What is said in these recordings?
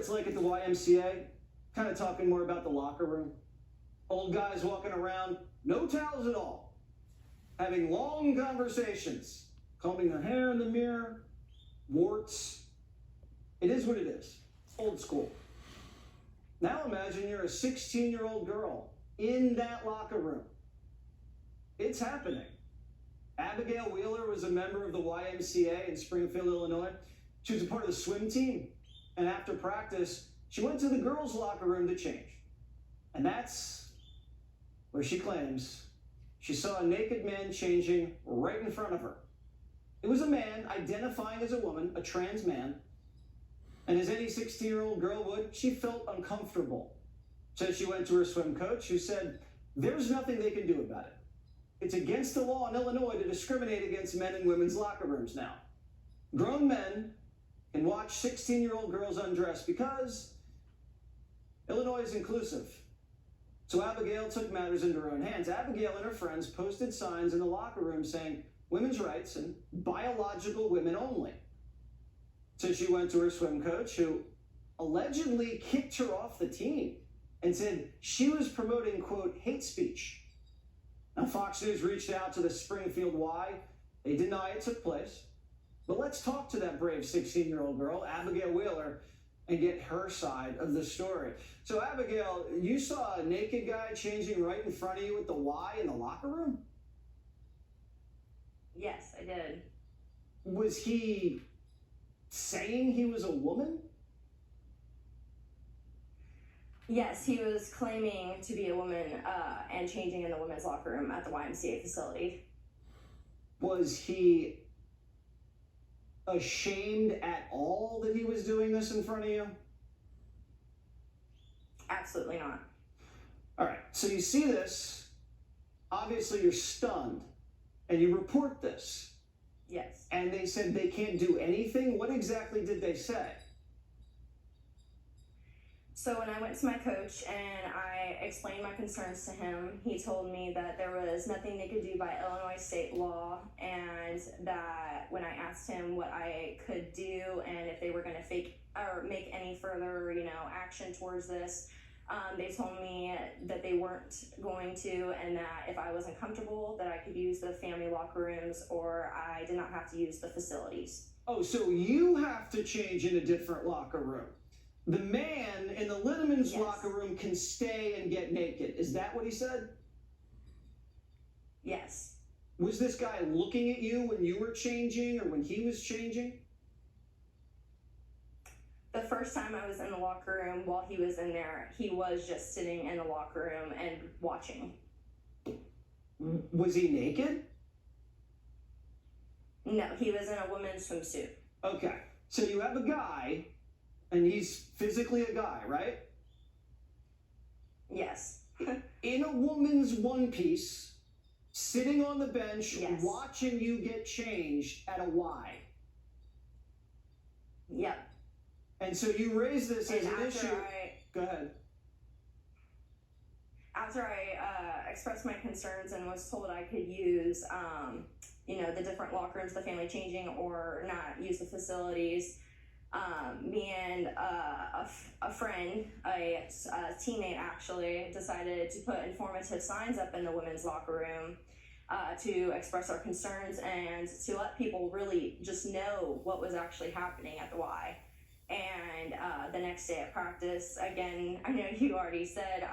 it's like at the YMCA? Kind of talking more about the locker room. Old guys walking around, no towels at all, having long conversations, combing their hair in the mirror, warts. It is what it is. Old school. Now imagine you're a 16-year-old girl in that locker room. It's happening. Abigail Wheeler was a member of the YMCA in Springfield, Illinois. She was a part of the swim team. And after practice, she went to the girls' locker room to change. And that's where she claims she saw a naked man changing right in front of her. It was a man identifying as a woman, a trans man. And as any 16-year-old girl would, she felt uncomfortable. So she went to her swim coach, who said, there's nothing they can do about it. It's against the law in Illinois to discriminate against men in women's locker rooms now. Grown men can watch 16-year-old girls undress because Illinois is inclusive. So Abigail took matters into her own hands. Abigail and her friends posted signs in the locker room saying women's rights and biological women only. So she went to her swim coach, who allegedly kicked her off the team and said she was promoting, quote, hate speech. Now, Fox News reached out to the Springfield Y. They deny it took place. But let's talk to that brave 16-year-old girl, Abigail Wheeler, and get her side of the story. So, Abigail, you saw a naked guy changing right in front of you at the Y in the locker room? Yes, I did. Was he saying he was a woman? Yes, he was claiming to be a woman and changing in the women's locker room at the YMCA facility. Was he ashamed at all that he was doing this in front of you? Absolutely not. All right, so you see this. Obviously, you're stunned, and you report this. Yes. And they said they can't do anything? What exactly did they say? So when I went to my coach and I explained my concerns to him, he told me that there was nothing they could do by Illinois state law, and that when I asked him what I could do and if they were going to make any further, action towards this, they told me that they weren't going to, and that if I wasn't comfortable, that I could use the family locker rooms or I did not have to use the facilities. Oh, so you have to change in a different locker room. The man in the Linneman's Yes. locker room can stay and get naked. Is that what he said? Yes. Was this guy looking at you when you were changing or when he was changing? The first time I was in the locker room while he was in there, he was just sitting in the locker room and watching. Was he naked? No, he was in a women's swimsuit. Okay, so you have a guy, and he's physically a guy, right? Yes. In a woman's one piece, sitting on the bench, Yes. watching you get changed at a Y. Yep. And so you raise this as And an issue. Go ahead. After I expressed my concerns and was told I could use, the different locker rooms, the family changing, or not use the facilities, me and a friend, a teammate actually, decided to put informative signs up in the women's locker room to express our concerns and to let people really just know what was actually happening at the Y. And the next day at practice, again, I know you already said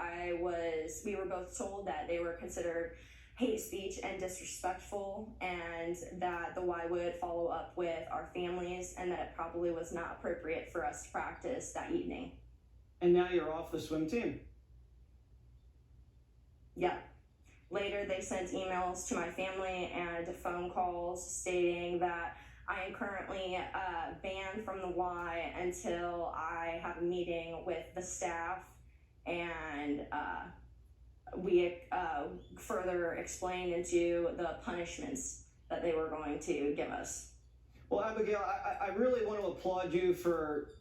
we were both told that they were considered hate speech and disrespectful, and that the Y would follow up with our families, and that it probably was not appropriate for us to practice that evening. And now you're off the swim team. Yeah. Later, they sent emails to my family and phone calls stating that I am currently banned from the Y until I have a meeting with the staff, and we further explained into the punishments that they were going to give us. Well, Abigail, I really want to applaud you for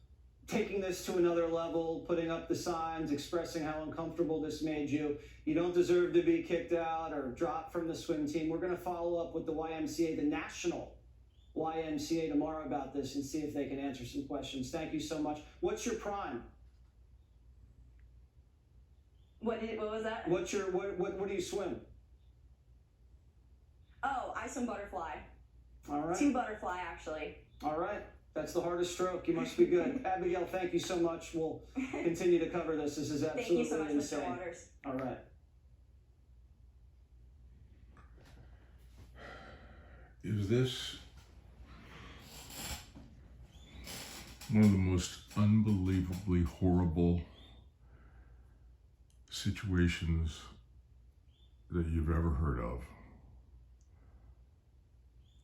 taking this to another level, putting up the signs, expressing how uncomfortable this made you. You don't deserve to be kicked out or dropped from the swim team. We're going to follow up with the YMCA, the National YMCA tomorrow about this and see if they can answer some questions. Thank you so much. What's your prime? What was that? What do you swim? Oh, I swim butterfly. All right. 2 butterfly, actually. All right. That's the hardest stroke. You must be good. Abigail, thank you so much. We'll continue to cover this. This is absolutely Thank you so much, insane. Mr. Waters. All right. Is this one of the most unbelievably horrible situations that you've ever heard of?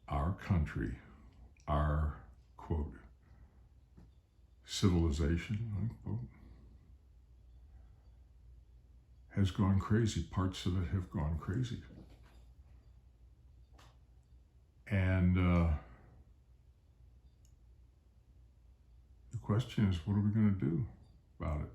Our country, our, quote, civilization, unquote, has gone crazy. Parts of it have gone crazy. And the question is, what are we going to do about it?